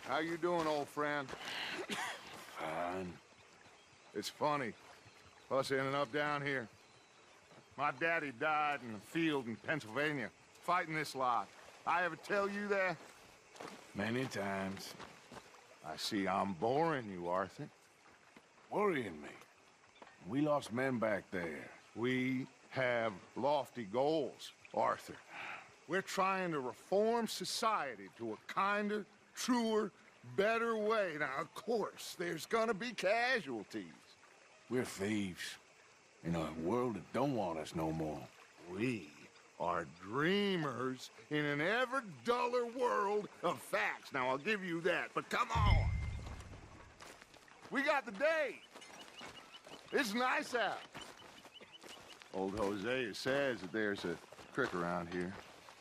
How you doing, old friend? Fine. It's funny, us ending up down here. My daddy died in a field in Pennsylvania, fighting this lot. I ever tell you that? Many times. I see I'm boring you, Arthur. Worrying me. We lost men back there. We have lofty goals, Arthur. We're trying to reform society to a kinder, truer, better way. Now, of course, there's gonna be casualties. We're thieves. In a world that don't want us no more. We are dreamers in an ever duller world of facts. Now, I'll give you that, but come on. We got the day. It's nice out. Old Hosea says that there's a creek around here.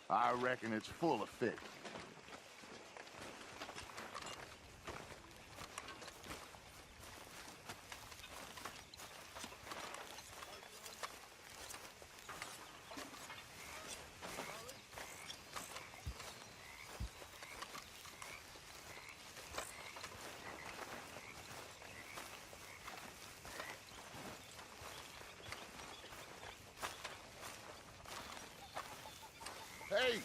I reckon it's full of fish. Hey,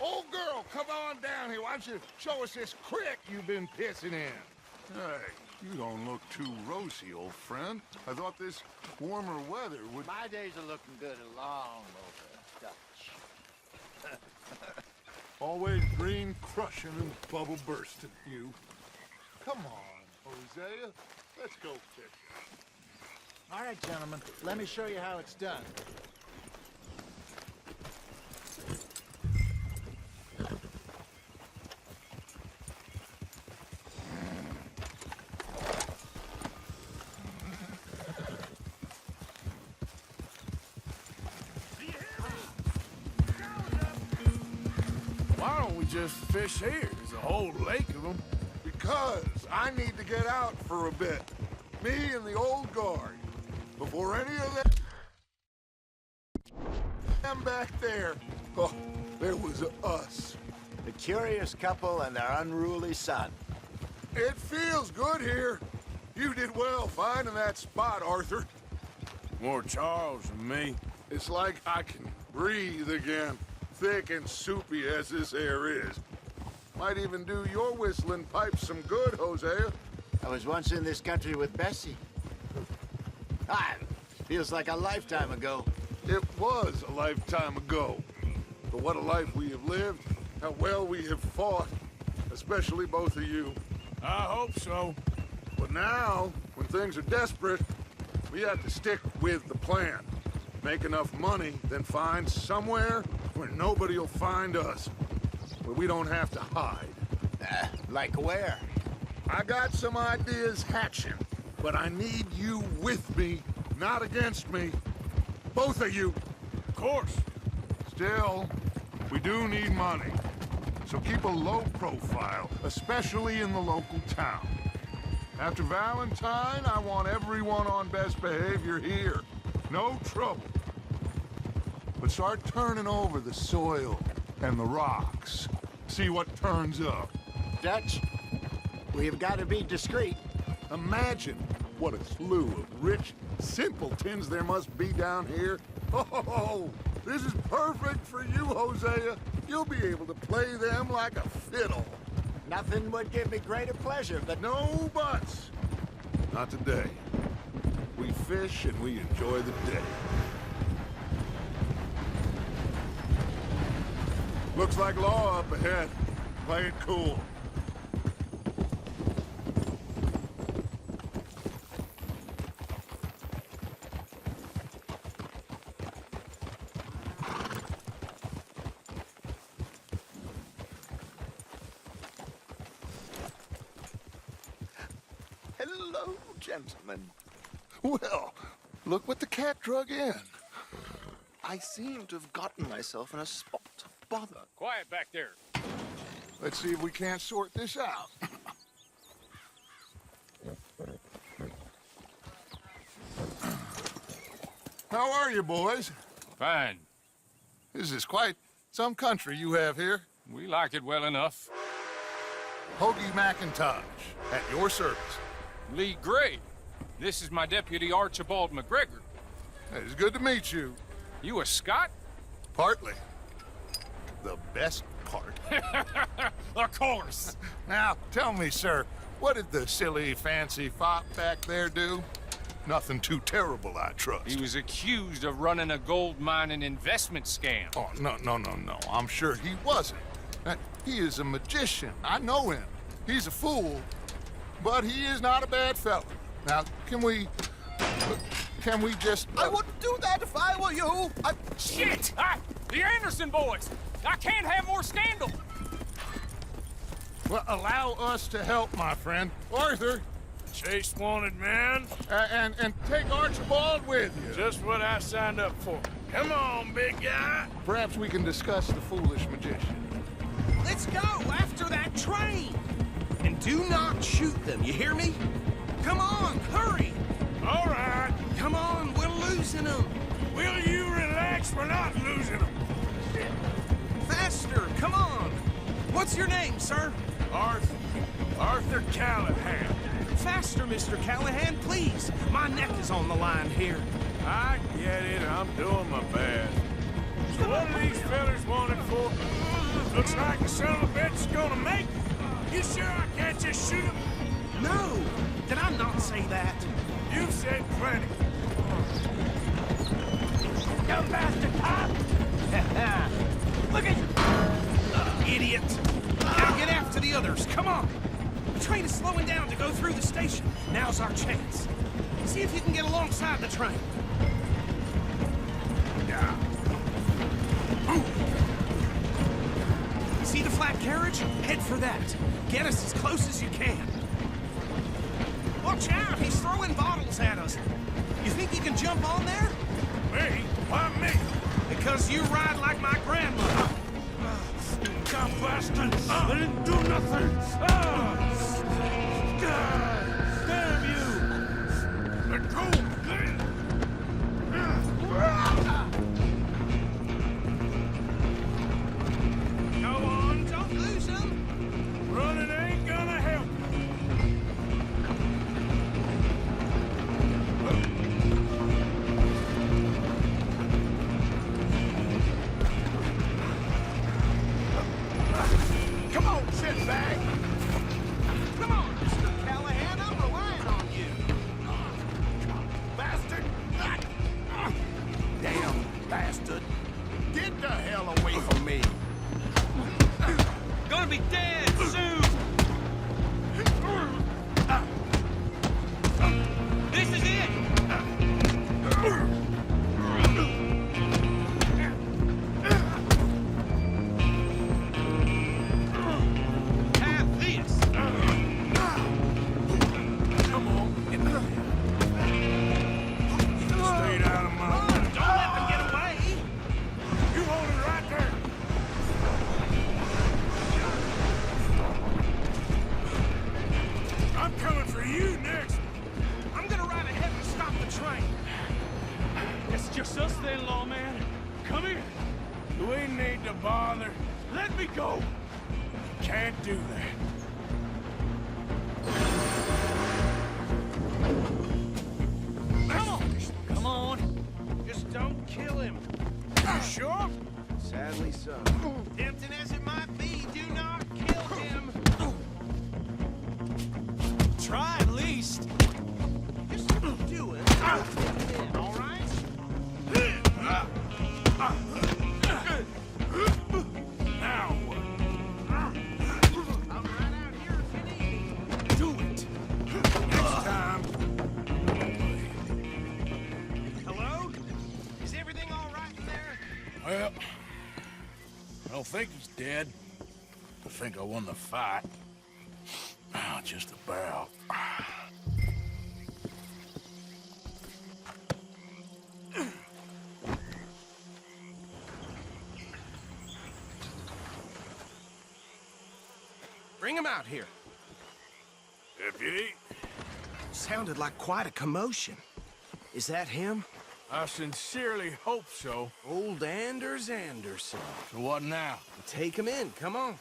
old girl, come on down here. Why don't you show us this creek you've been pissing in? Hey, you don't look too rosy, old friend. I thought this warmer weather would... My days are looking good along over Dutch. Always green crushing and bubble bursting, you. Come on, Hosea. Let's go fishing. All right, gentlemen, let me show you how it's done. Why don't we just fish here? There's a whole lake of them. Because I need to get out for a bit. Me and the old guard. Before any of them back there. Oh, there was us. The curious couple and their unruly son. It feels good here. You did well finding that spot, Arthur. More Charles than me. It's like I can breathe again. Thick and soupy as this air is. Might even do your whistling pipes some good, Hosea. I was once in this country with Bessie. Ah, feels like a lifetime ago. It was a lifetime ago. But what a life we have lived. How well we have fought. Especially both of you. I hope so. But now, when things are desperate, we have to stick with the plan. Make enough money, then find somewhere where nobody will find us. Where we don't have to hide. Like where? I got some ideas hatching, but I need you with me, not against me. Both of you. Of course. Still, we do need money. So keep a low profile, especially in the local town. After Valentine, I want everyone on best behavior here. No trouble. But start turning over the soil and the rocks. See what turns up. Dutch, we've got to be discreet. Imagine what a slew of rich simpletons there must be down here. Oh, this is perfect for you, Hosea. You'll be able to play them like a fiddle. Nothing would give me greater pleasure, but No buts. Not today. We fish and we enjoy the day. Looks like law up ahead. Play it cool. hello, gentlemen. Well, look what the cat drug in. I seem to have gotten myself in a spot of bother. Quiet back there. Let's see if we can't sort this out. How are you, boys? Fine. This is quite some country you have here. We like it well enough. Hoagie McIntosh, at your service. Lee Gray. This is my deputy Archibald McGregor. It's good to meet you. You a Scot? Partly. The best part. Of course. Now, tell me, sir, what did the silly, fancy fop back there do? Nothing too terrible, I trust. He was accused of running a gold mining investment scam. Oh, no. I'm sure he wasn't. He is a magician. I know him. He's a fool, but he is not a bad fellow. Now, can we just... I wouldn't do that if I were you. Shit! The Anderson boys! I can't have more scandal! Well, allow us to help, my friend. Arthur, Chase wanted man. and take Archibald with you. Just what I signed up for. Come on, big guy. Perhaps we can discuss the foolish magician. Let's go after that train! And do not shoot them, you hear me? Come on, hurry! All right. Come on, we're losing them! Will you relax? We're not losing them. Faster, come on! What's your name, sir? Arthur Callahan. Faster, Mr. Callahan, please! My neck is on the line here. I get it. I'm doing my best. So what are these fellas wanted for? Looks like the son of a bitch is gonna make it. You sure I can't just shoot him? No! Did I not say that? You've said plenty. You bastard cop! Look at you! Idiot! Now get after the others, come on! The train is slowing down to go through the station. Now's our chance. See if you can get alongside the train. See the flat carriage? Head for that. Get us as close as you can. Watch out! He's throwing bottles at us. You think you can jump on there? Me? Why me? Because you ride like my grandmother. God, bastard! I didn't do nothing! Damn you! Let go! Go on, don't lose him. Running ain't gonna help. Come on, shitbag! Come on, Mr. Callahan, I'm relying on you. Bastard! Damn bastard! Get the hell away from me! Gonna be dead soon. This is it. Have this. Come on. Stay out of my way. Don't let them get away. You hold it right there. I'm coming for you next. I'm gonna ride ahead and stop the train. It's just us then, lawman. Come here. You ain't need to bother. Let me go. Can't do that. Come on. Come on. Just don't kill him. You sure? Sadly so. Tempting as it might be, do not kill him. Try at least. Just do it. All right? Now what? I'll run out here if you need me. Do it. Next time. Hello? Is everything all right in there? Well, I don't think he's dead. I think I won the fight. Ah, just about. Bring him out here. Deputy, Sounded like quite a commotion. Is that him? I sincerely hope so. Old Anders Anderson. So what now? Take him in, come on.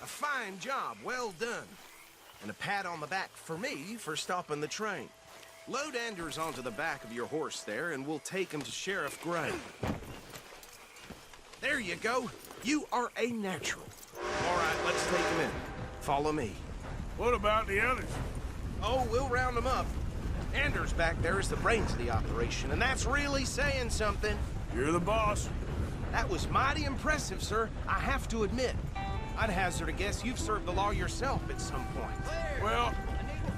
A fine job, well done. And a pat on the back for me for stopping the train. Load Anders onto the back of your horse there, and we'll take him to Sheriff Gray. There you go. You are a natural. All right, let's take him in. Follow me. What about the others? Oh, we'll round them up. Anders back there is the brains of the operation, and that's really saying something. You're the boss. That was mighty impressive, sir. I have to admit. I'd hazard a guess you've served the law yourself at some point. Well,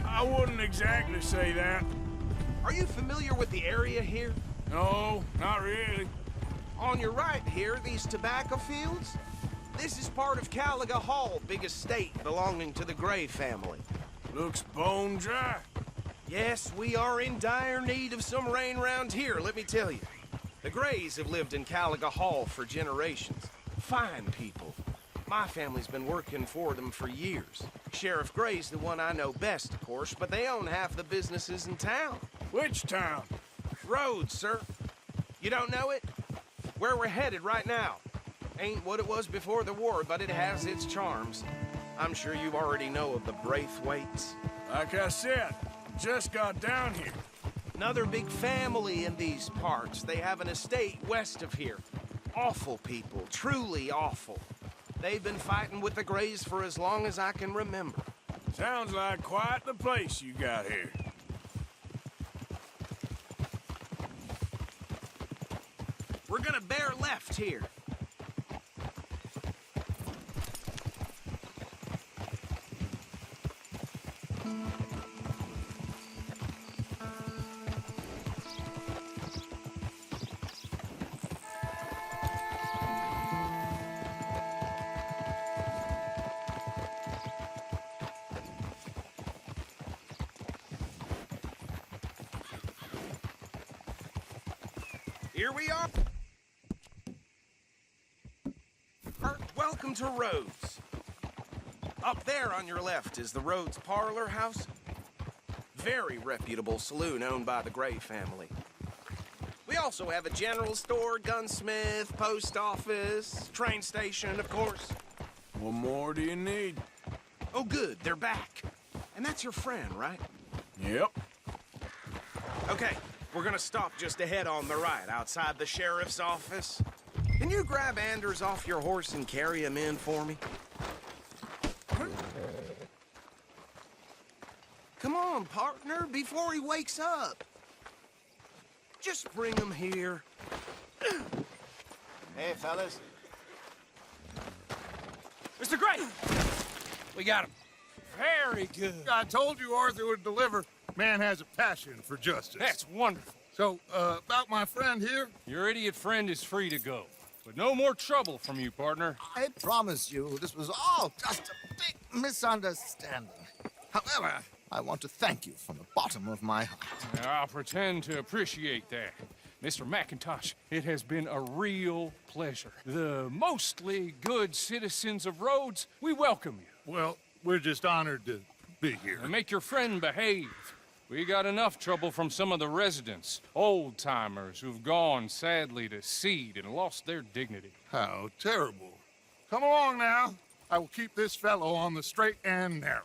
I wouldn't exactly say that. Are you familiar with the area here? No, not really. On your right here, these tobacco fields? This is part of Caliga Hall, big estate belonging to the Gray family. Looks bone dry. Yes, we are in dire need of some rain round here, let me tell you. The Grays have lived in Caliga Hall for generations. Fine people. My family's been working for them for years. Sheriff Gray's the one I know best, of course, but they own half the businesses in town. Which town? Rhodes, sir. You don't know it? Where we're headed right now. Ain't what it was before the war, but it has its charms. I'm sure you already know of the Braithwaites. Like I said, just got down here. Another big family in these parts. They have an estate west of here. Awful people, truly awful. They've been fighting with the Grays for as long as I can remember. Sounds like quite the place you got here. We're gonna bear left here. Here we are. Welcome to Rhodes. Up there on your left is the Rhodes Parlor House. Very reputable saloon owned by the Gray family. We also have a general store, gunsmith, post office, train station, of course. What more do you need? Oh, good, they're back. And that's your friend, right? Yep. Okay, we're gonna stop just ahead on the right, outside the sheriff's office. Can you grab Anders off your horse and carry him in for me? Come on, partner, before he wakes up. Just bring him here. Hey, fellas. Mr. Gray! We got him. Very good. I told you Arthur would deliver. Man has a passion for justice. That's wonderful. So, about my friend here? Your idiot friend is free to go. But no more trouble from you, partner. I promise you, this was all just a big misunderstanding. However, I want to thank you from the bottom of my heart. I'll pretend to appreciate that. Mr. McIntosh, it has been a real pleasure. The mostly good citizens of Rhodes, we welcome you. Well, we're just honored to be here. And make your friend behave. We got enough trouble from some of the residents, old-timers who've gone, sadly, to seed and lost their dignity. How terrible. Come along now. I will keep this fellow on the straight and narrow.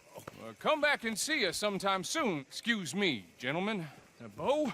Come back and see us sometime soon. Excuse me, gentlemen. Bo,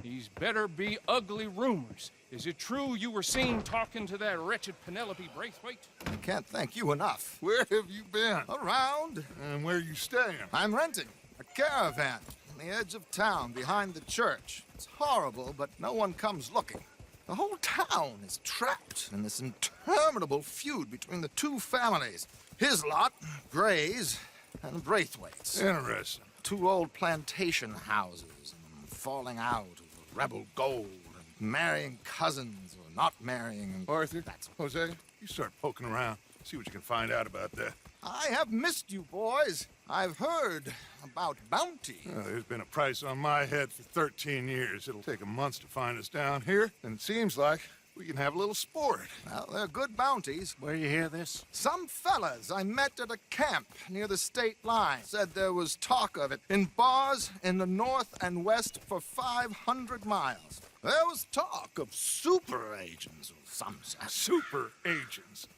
these better be ugly rumors. Is it true you were seen talking to that wretched Penelope Braithwaite? I can't thank you enough. Where have you been? Around, And where you staying? I'm renting a caravan on the edge of town behind the church. It's horrible, but no one comes looking. The whole town is trapped in this interminable feud between the two families. His lot, Gray's, and Braithwaite's. Interesting. Two old plantation houses, and falling out over rebel gold, and marrying cousins or not marrying. And Arthur, that's Jose, you start poking around. See what you can find out about that. I have missed you, boys. I've heard about bounty. There's been a price on my head for 13 years. It'll take a month to find us down here, and it seems like we can have a little sport. Well, they're good bounties. Where you hear this? Some fellas I met at a camp near the state line said there was talk of it in bars in the north and west for 500 miles. There was talk of super agents or some such. Super agents.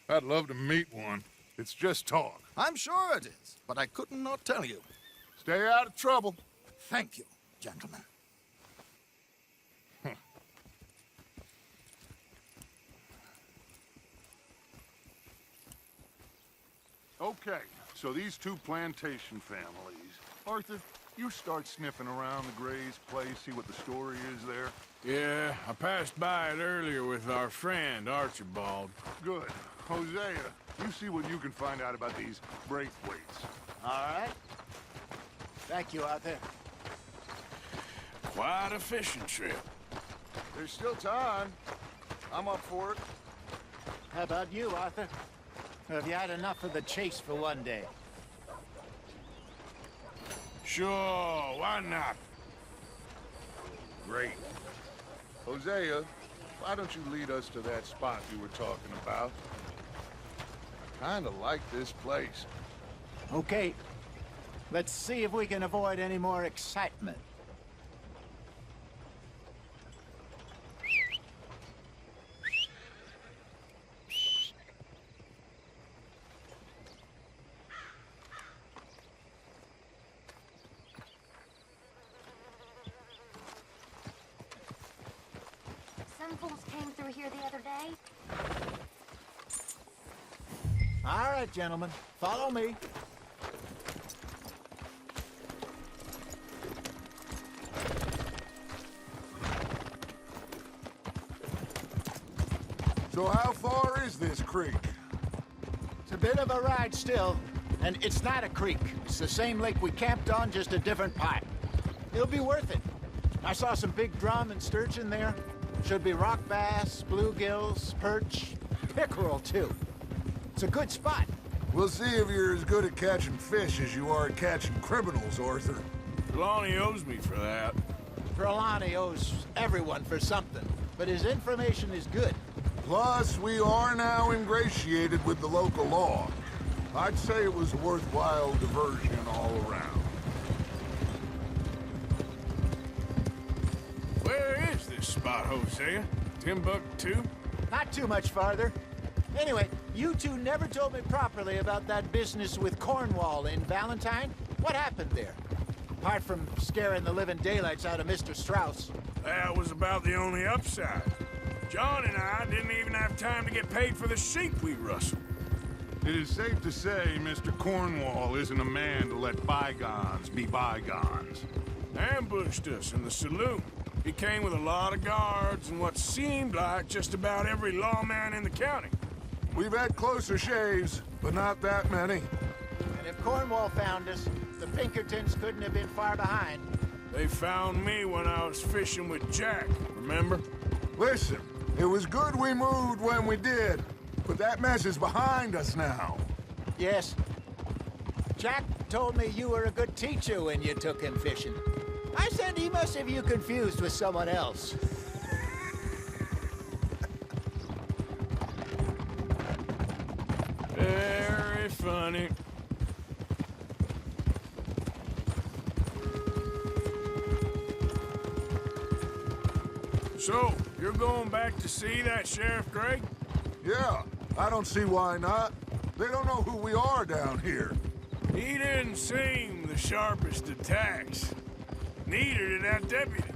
I'd love to meet one. It's just talk. I'm sure it is, but I couldn't not tell you. Stay out of trouble. Thank you, gentlemen. Okay, so these two plantation families. Arthur, you start sniffing around the Gray's place, see what the story is there. Yeah, I passed by it earlier with our friend, Archibald. Good. Hosea, you see what you can find out about these Braithwaites. All right. Thank you, Arthur. Quite a fishing trip. There's still time. I'm up for it. How about you, Arthur? Have you had enough of the chase for one day? Sure, why not? Great. Hosea, why don't you lead us to that spot you were talking about? Kinda like this place. Okay. Let's see if we can avoid any more excitement. Some fools came through here the other day. All right, gentlemen. Follow me. So how far is this creek? It's a bit of a ride still, and it's not a creek. It's the same lake we camped on, just a different pipe. It'll be worth it. I saw some big drum and sturgeon there. Should be rock bass, bluegills, perch, pickerel too. It's a good spot. We'll see if you're as good at catching fish as you are at catching criminals, Arthur. Trelawney owes me for that. Trelawney owes everyone for something, but his information is good. Plus, we are now ingratiated with the local law. I'd say it was a worthwhile diversion all around. Where is this spot, Hosea? Timbuktu? Not too much farther. Anyway, you two never told me properly about that business with Cornwall in Valentine. What happened there? Apart from scaring the living daylights out of Mr. Strauss. That was about the only upside. John and I didn't even have time to get paid for the sheep we rustled. It is safe to say Mr. Cornwall isn't a man to let bygones be bygones. Ambushed us in the saloon. He came with a lot of guards and what seemed like just about every lawman in the county. We've had closer shaves, but not that many. And if Cornwall found us, the Pinkertons couldn't have been far behind. They found me when I was fishing with Jack, remember? Listen, it was good we moved when we did, but that mess is behind us now. Yes. Jack told me you were a good teacher when you took him fishing. I said he must have you confused with someone else. Very funny. So, you're going back to see that Sheriff Gray? Yeah, I don't see why not. They don't know who we are down here. He didn't seem the sharpest attacks. Neither did that deputy.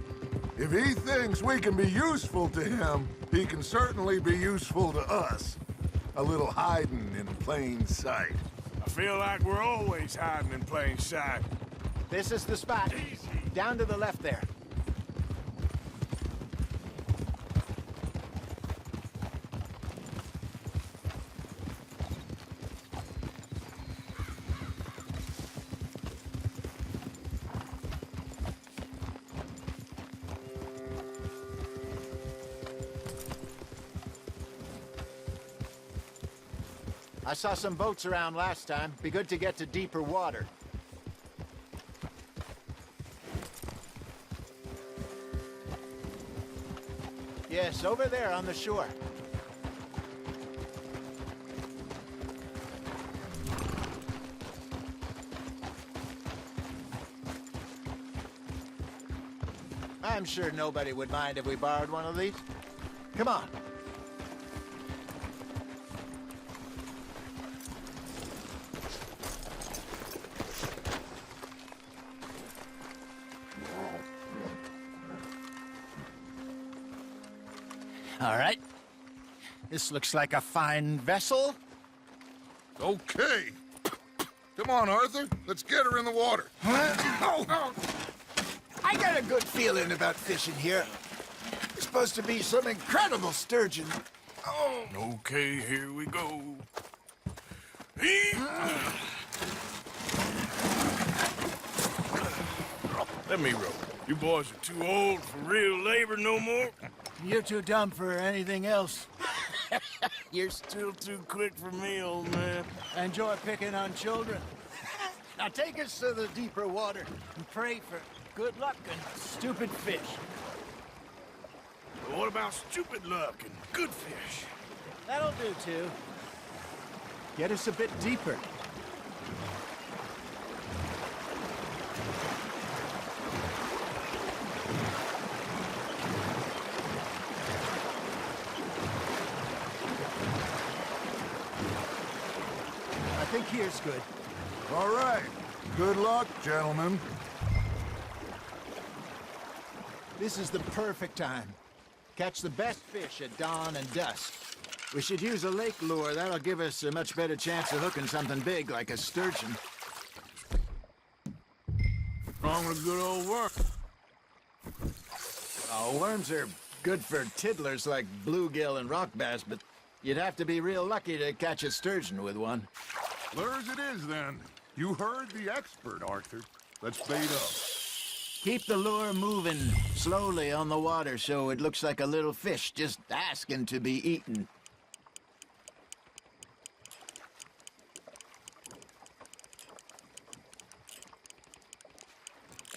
If he thinks we can be useful to him, he can certainly be useful to us. A little hiding in plain sight. I feel like we're always hiding in plain sight. This is the spot. Down to the left there. I saw some boats around last time. Be good to get to deeper water. Yes, over there on the shore. I'm sure nobody would mind if we borrowed one of these. Come on. All right. This looks like a fine vessel. Okay. Come on, Arthur. Let's get her in the water. Oh. I got a good feeling about fishing here. There's supposed to be some incredible sturgeon. Oh. Okay, here we go. Let me row. You boys are too old for real labor no more. You're too dumb for anything else. You're still too quick for me, old man. Enjoy picking on children. Now take us to the deeper water and pray for good luck and stupid fish. But what about stupid luck and good fish? That'll do, too. Get us a bit deeper. I think here's good. All right. Good luck, gentlemen. This is the perfect time. Catch the best fish at dawn and dusk. We should use a lake lure. That'll give us a much better chance of hooking something big like a sturgeon. Wrong with good old worm. Oh, worms are good for tiddlers like bluegill and rock bass, but you'd have to be real lucky to catch a sturgeon with one. Lures it is, then. You heard the expert, Arthur. Let's bait up. Keep the lure moving slowly on the water so it looks like a little fish just asking to be eaten.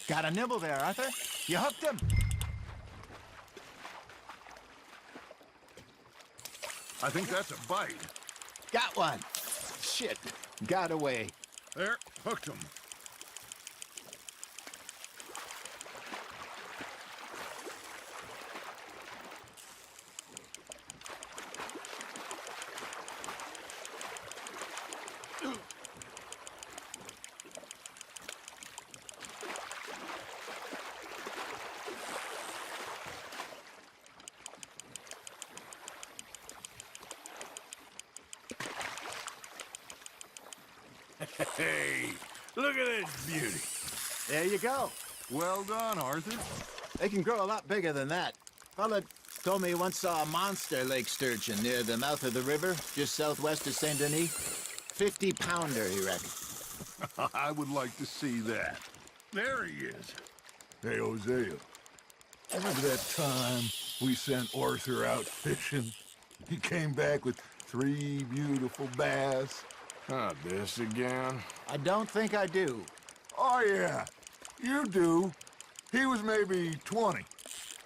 Got a nibble there, Arthur. You hooked him. I think that's a bite. Got one. Shit. Got away. There, hooked him. Hey, look at this beauty. There you go. Well done, Arthur. They can grow a lot bigger than that. Fella told me he once saw a monster lake sturgeon near the mouth of the river, just southwest of Saint Denis. 50-pounder, he reckoned. I would like to see that. There he is. Hey, Hosea. Remember that time we sent Arthur out fishing? He came back with 3 beautiful bass. Not this again. I don't think I do. Oh, yeah. You do. He was maybe 20.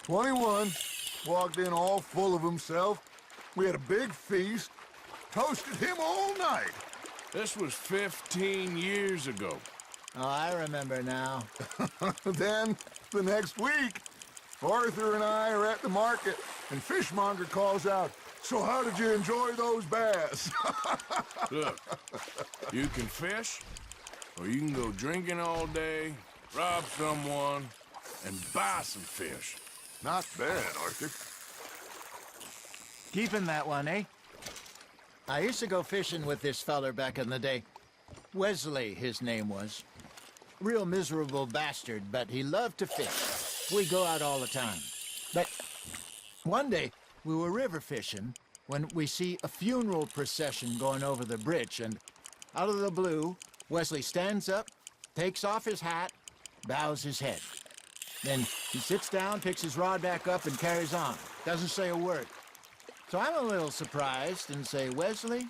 21. Walked in all full of himself. We had a big feast. Toasted him all night. This was 15 years ago. Oh, I remember now. Then, the next week, Arthur and I are at the market, and Fishmonger calls out, "So how did you enjoy those bass?" Look, you can fish, or you can go drinking all day, rob someone, and buy some fish. Not bad, Arthur. Keeping that one, eh? I used to go fishing with this feller back in the day. Wesley, his name was. Real miserable bastard, but he loved to fish. We go out all the time. But one day, we were river fishing when we see a funeral procession going over the bridge, and out of the blue, Wesley stands up, takes off his hat, bows his head. Then he sits down, picks his rod back up, and carries on. Doesn't say a word. So I'm a little surprised and say, "Wesley,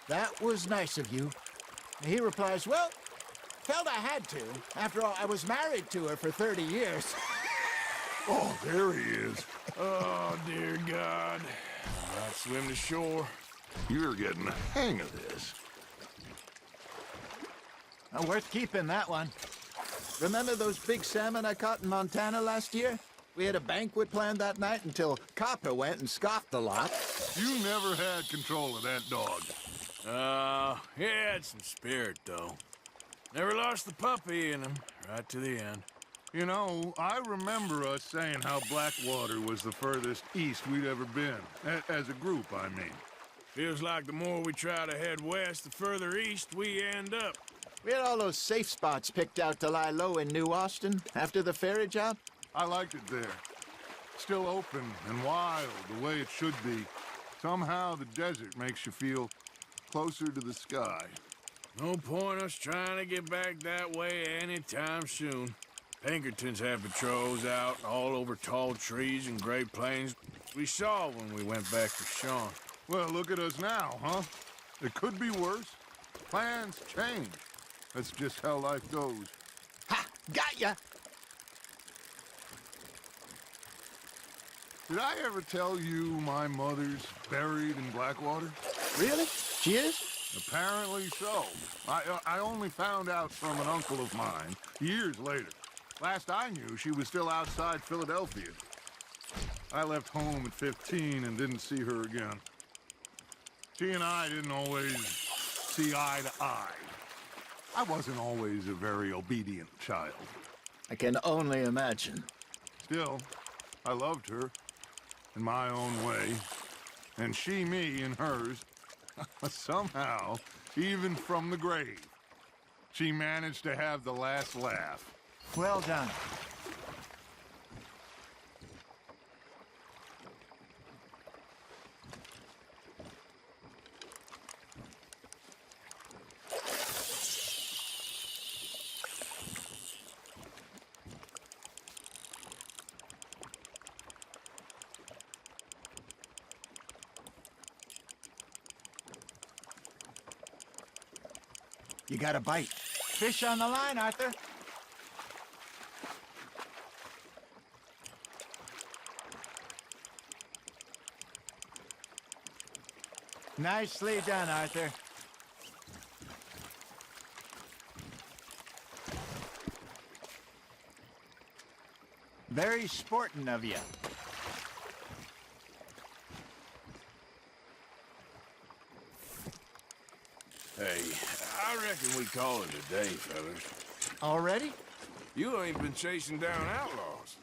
that was nice of you." And he replies, "Well, felt I had to. After all, I was married to her for 30 years. Oh, there he is. Oh, dear God. I'll swim to shore. You're getting the hang of this. Worth keeping, that one. Remember those big salmon I caught in Montana last year? We had a banquet planned that night until Copper went and scoffed a lot. You never had control of that dog. He had some spirit, though. Never lost the puppy in him, right to the end. You know, I remember us saying how Blackwater was the furthest east we'd ever been. As a group, I mean. Feels like the more we try to head west, the further east we end up. We had all those safe spots picked out to lie low in New Austin after the ferry job. I liked it there. Still open and wild, the way it should be. Somehow the desert makes you feel closer to the sky. No point us trying to get back that way anytime soon. Pinkertons have patrols out all over tall trees and Great Plains. We saw when we went back to Sean. Well, look at us now, huh? It could be worse. Plans change. That's just how life goes. Ha! Got ya! Did I ever tell you my mother's buried in Blackwater? Really? She is? Apparently so. I only found out from an uncle of mine years later. Last I knew, she was still outside Philadelphia. I left home at 15 and didn't see her again. She and I didn't always see eye to eye. I wasn't always a very obedient child. I can only imagine. Still, I loved her in my own way, and she me in hers. Somehow, even from the grave, she managed to have the last laugh. Well done. You got a bite. Fish on the line, Arthur. Nicely done, Arthur. Very sporting of you. Hey, I reckon we call it a day, fellas. Already? You ain't been chasing down outlaws.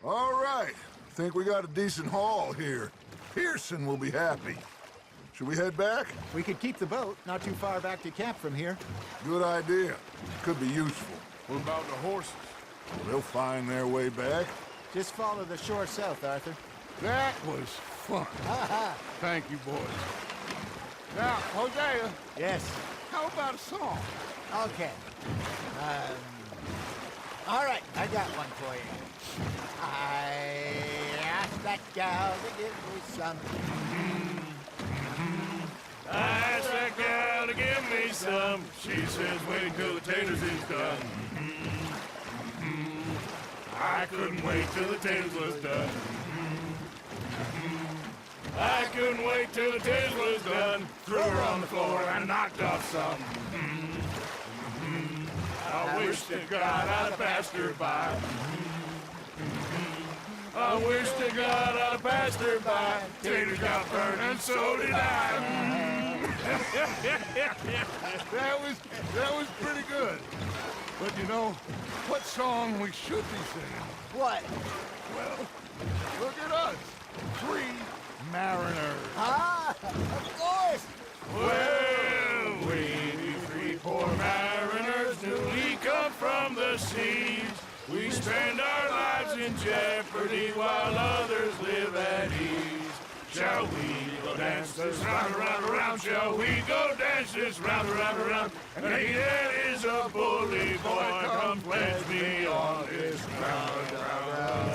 All right. Think we got a decent haul here. Pearson will be happy. Should we head back? We could keep the boat not too far back to camp from here. Good idea. Could be useful. What about the horses? They'll find their way back. Just follow the shore south, Arthur. That was fun. Thank you, boys. Now, Hosea, Yes. how about a song? Okay. All right, I got one for you. I asked that gal to give me some. I asked that gal to give me some. She says wait till the taters is done. I couldn't wait till the taters was done. I couldn't wait till the taters was done. Threw her on the floor and knocked off some. I wish to God I'd passed her by. I wish to God I'd passed her by. Taters got burned and so did I. That was pretty good. But you know, what song we should be singing? What? Well, look at us. 3 mariners. Ah, of course. Well, we three poor mariners newly come from the seas. We spend our lives in jeopardy while others live at ease. Shall we go dance this round, around, around? Shall we go dance this round, around, around? And he that is a bully boy, come pledge me on this ground, round.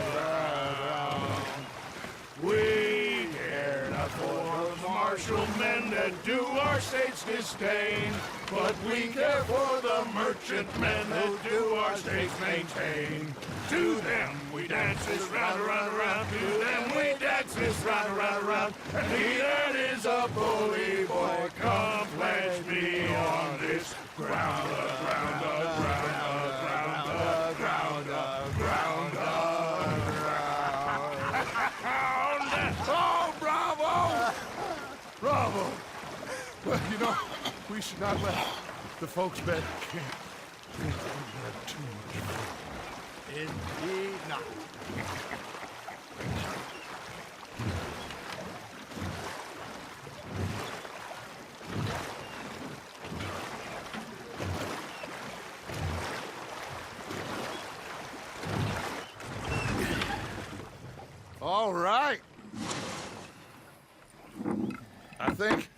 We care not for the martial men that do our state's disdain, but we care for the merchant men that do our state's maintain. To them we dance this round, around, around. To them we dance this round, around, around. And he that is a bully boy, come pledge me on this ground, ground, ground, ground, ground, ground, ground. Oh, bravo! Bravo! Well, you know, we should not let the folks back at camp think we have too much Indeed not. All right. I think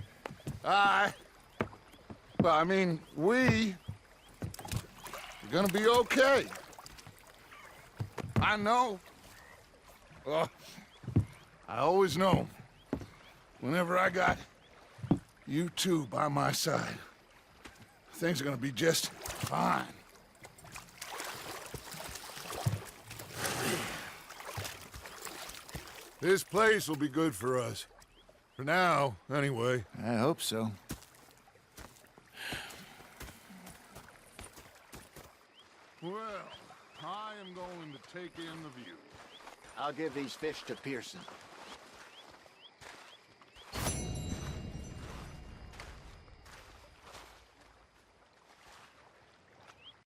we are gonna be okay. I know. I always know. Whenever I got you two by my side, things are gonna be just fine. This place will be good for us. For now, anyway. I hope so. Well, I am going to take in the view. I'll give these fish to Pearson.